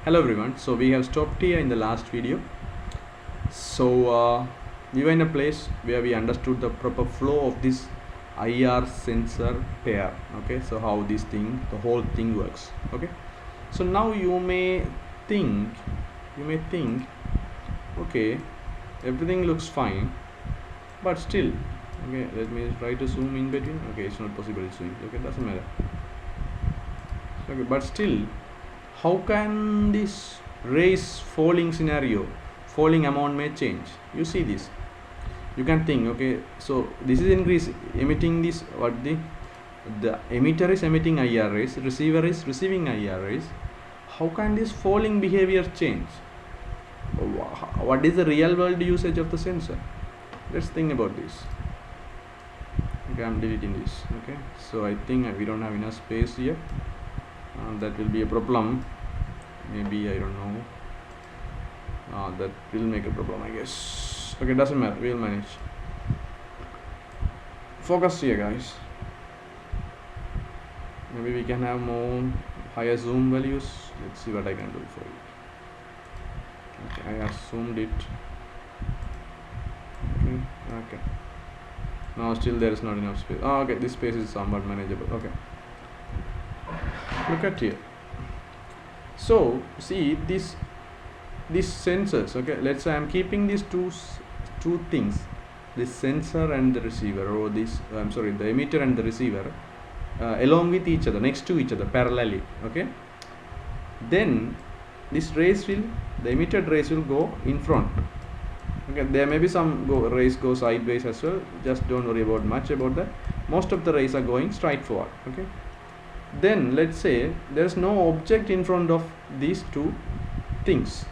Hello everyone. So we have stopped here in the last video. So we were in a place where we understood the proper flow of this IR sensor pair. Okay, so how this thing, the whole thing works. Okay, so now you may think, okay, everything looks fine, but still, okay, let me try to zoom in between. Okay, it's not possible to zoom. Okay, doesn't matter. Okay, but still, how can this rays falling scenario, falling amount may change? You see this, you can think, okay, so this is emitting this, what the emitter is emitting IR rays, receiver is receiving IR rays. How can this falling behavior change? What is the real world usage of the sensor? Let's think about this. Okay, I'm deleting this. Okay, so I think we don't have enough space here. That will be a problem. Maybe, I don't know. That will make a problem, I guess. Okay, doesn't matter, we'll manage. Focus here, guys. Maybe we can have more higher zoom values. Let's see what I can do for you. Okay, I have zoomed it. Okay. Now still there is not enough space. Okay, this space is somewhat manageable. Okay, look at here. So see these sensors. Okay, let's say I'm keeping these two things, this sensor and the receiver, or this the emitter and the receiver, along with each other, next to each other, parallelly. Okay, then this rays the emitted rays will go in front. Okay, there may be some rays go sideways as well. Just don't worry about much about that. Most of the rays are going straight forward. Okay, then let's say there is no object in front of these two things,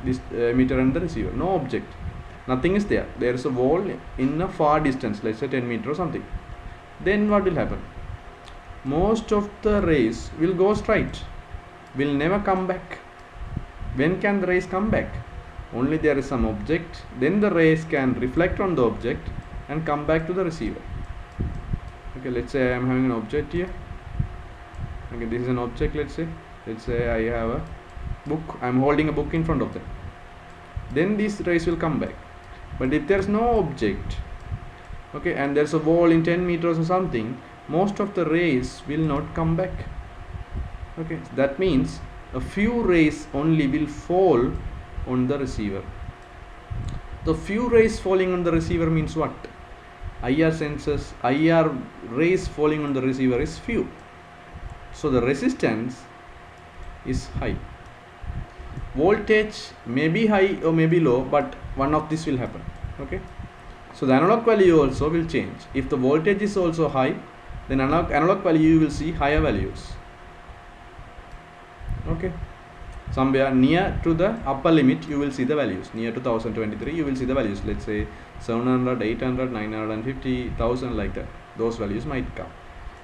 this emitter and the receiver. No object, nothing is there. There is a wall in a far distance, let's say 10 meters or something. Then what will happen? Most of the rays will go straight, will never come back. When can the rays come back? Only there is some object, then the rays can reflect on the object and come back to the receiver. Okay, let's say I am having an object here. Okay, this is an object. Let's say I have a book. I am holding a book in front of them. Then these rays will come back. But if there is no object, okay, and there is a wall in 10 meters or something, most of the rays will not come back. Okay, that means a few rays only will fall on the receiver. The few rays falling on the receiver means what? IR rays falling on the receiver is few. So the resistance is high. Voltage may be high or may be low, but one of this will happen. Okay, so the analog value also will change. If the voltage is also high, then analog value you will see higher values. Okay, somewhere near to the upper limit you will see the values. Near to 1023 you will see the values. Let's say 700, 800, 950, 1000, like that. Those values might come.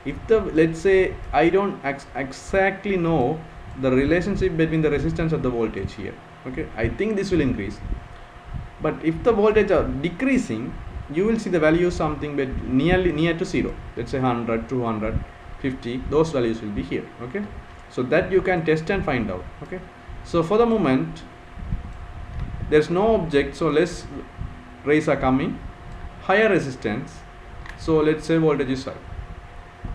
If let's say I don't exactly know the relationship between the resistance and the voltage here. Okay, I think this will increase, but if the voltage are decreasing, you will see the value something but near to zero. Let's say 100, 200, 50, those values will be here. Okay, so that you can test and find out. Okay, so for the moment there's no object, so less rays are coming, higher resistance, so let's say voltage is high.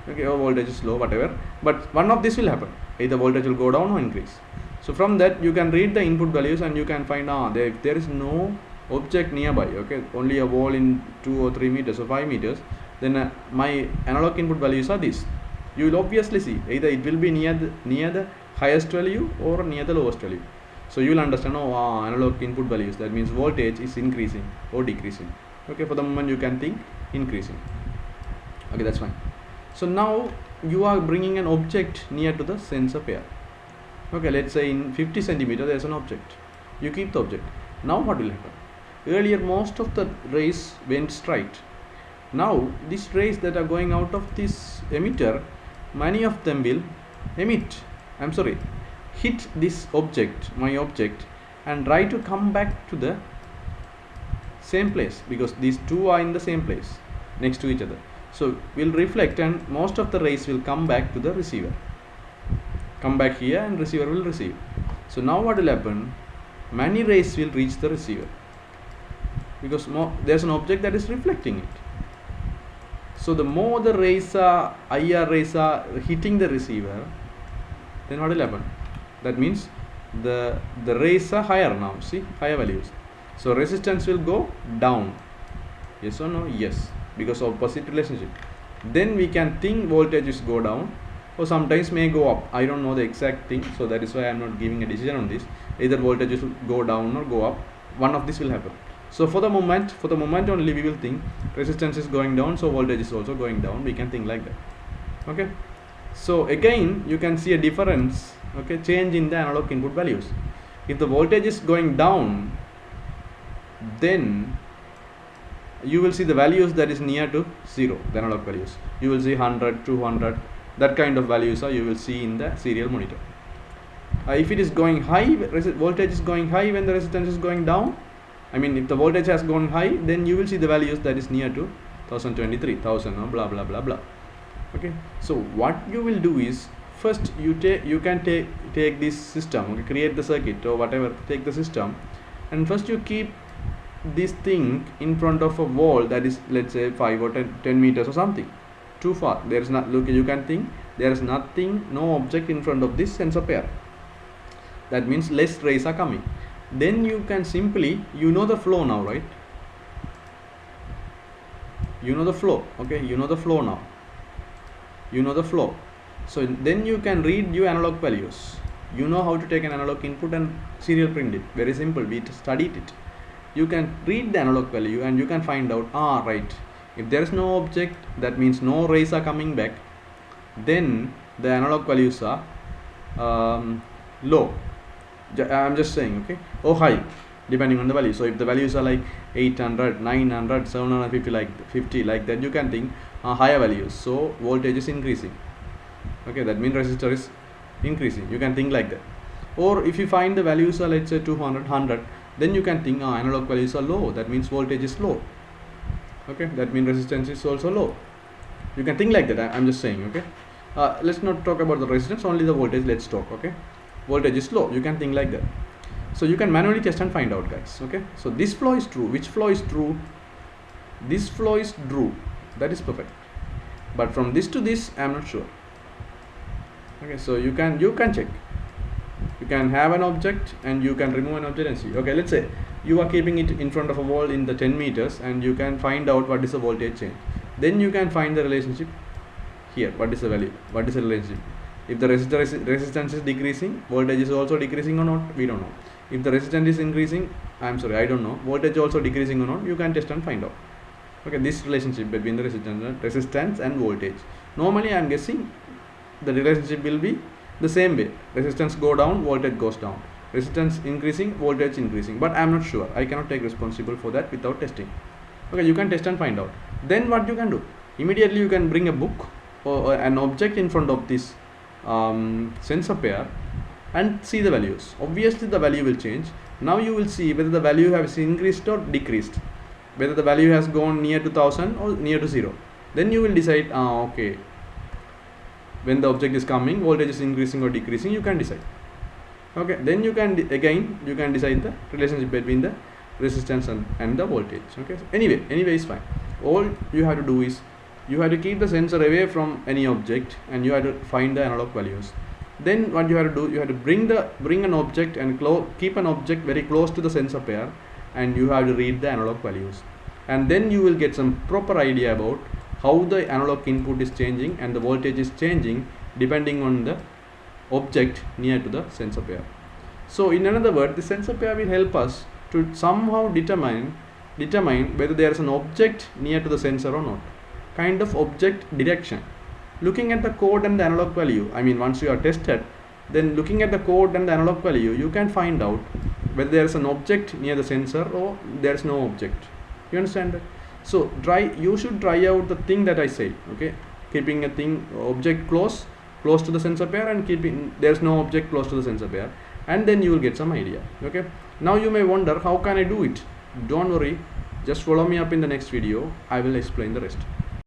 Okay, or voltage is low, whatever, but one of this will happen. Either voltage will go down or increase. So from that you can read the input values and you can find if there is no object nearby, okay, only a wall in 2 or 3 meters or 5 meters, then my analog input values are this. You will obviously see either it will be near the highest value or near the lowest value. So you will understand, analog input values, that means voltage is increasing or decreasing. Okay, for the moment you can think increasing. Okay, that's fine. So now you are bringing an object near to the sensor pair. Okay, let's say in 50 centimeters there is an object. You keep the object. Now what will happen? Earlier most of the rays went straight. Now these rays that are going out of this emitter, many of them will hit this object, my object, and try to come back to the same place, because these two are in the same place next to each other. So will reflect and most of the rays will come back to the receiver, come back here, and receiver will receive. So now what will happen? Many rays will reach the receiver because there's an object that is reflecting it. So the more the rays are, IR rays are hitting the receiver, then what will happen? That means the rays are higher now, see, higher values. So resistance will go down. Yes or no? Yes, because of opposite relationship. Then we can think voltages go down, or sometimes may go up. I don't know the exact thing, so that is why I am not giving a decision on this. Either voltages will go down or go up. One of this will happen. So for the moment only we will think resistance is going down, so voltage is also going down. We can think like that. Okay. So again you can see a difference, okay, change in the analog input values. If the voltage is going down, then you will see the values that is near to 0, the analog values. You will see 100, 200, that kind of values you will see in the serial monitor. If it is going high, voltage is going high when the resistance is going down, I mean if the voltage has gone high, then you will see the values that is near to 1023, 1000 or blah blah blah blah. Okay, so what you will do is, first you can take this system, okay, create the circuit or whatever, take the system, and first you keep this thing in front of a wall that is, let's say 5 or 10 meters or something, too far. There is not, look, you can think there is nothing, no object in front of this sensor pair. That means less rays are coming. Then you can simply, you know the flow now, right? You know the flow, okay, you know the flow now. You know the flow. So then you can read your analog values. You know how to take an analog input and serial print it. Very simple, we studied it. You can read the analog value and you can find out, right, if there is no object, that means no rays are coming back, then the analog values are low. I'm just saying, okay, or high, depending on the value. So if the values are like 800, 900, 750, like 50, like that, you can think higher values, so voltage is increasing. Okay, that means resistor is increasing. You can think like that. Or if you find the values are, let's say 200, 100, then you can think analog values are low, that means voltage is low. Okay, that means resistance is also low. You can think like that. I'm just saying, okay. Let's not talk about the resistance, only the voltage let's talk. Okay, voltage is low, you can think like that. So you can manually test and find out, guys. Okay, so this flow is true. Which flow is true? This flow is true, that is perfect. But from this to this, I'm not sure. Okay, so you can check. You can have an object and you can remove an object and see. Okay, let's say you are keeping it in front of a wall in the 10 meters and you can find out what is the voltage change. Then you can find the relationship here. What is the value? What is the relationship? If the resistance is decreasing, voltage is also decreasing or not, we don't know. If the resistance is increasing, I don't know, voltage also decreasing or not, you can test and find out. Okay, this relationship between the resistance and voltage. Normally I am guessing the relationship will be the same way. Resistance go down, voltage goes down. Resistance increasing, voltage increasing. But I am not sure. I cannot take responsible for that without testing. Okay, you can test and find out. Then what you can do? Immediately you can bring a book or an object in front of this sensor pair and see the values. Obviously the value will change. Now you will see whether the value has increased or decreased, whether the value has gone near to 1000 or near to 0. Then you will decide, okay, when the object is coming, voltage is increasing or decreasing, you can decide. Okay, then you can you can decide the relationship between the resistance and the voltage. Okay, so anyway is fine. All you have to do is you have to keep the sensor away from any object and you have to find the analog values. Then what you have to do, you have to bring an object and keep an object very close to the sensor pair and you have to read the analog values, and then you will get some proper idea about how the analog input is changing and the voltage is changing depending on the object near to the sensor pair. So in another word, the sensor pair will help us to somehow determine whether there is an object near to the sensor or not. Kind of object detection. Looking at the code and the analog value, I mean once you are tested, then looking at the code and the analog value, you can find out whether there is an object near the sensor or there is no object. You understand that? So you should try out the thing that I say, okay, keeping a object close to the sensor pair and keeping there's no object close to the sensor pair, and then you will get some idea. Okay, now you may wonder, how can I do it? Don't worry, just follow me up in the next video. I will explain the rest.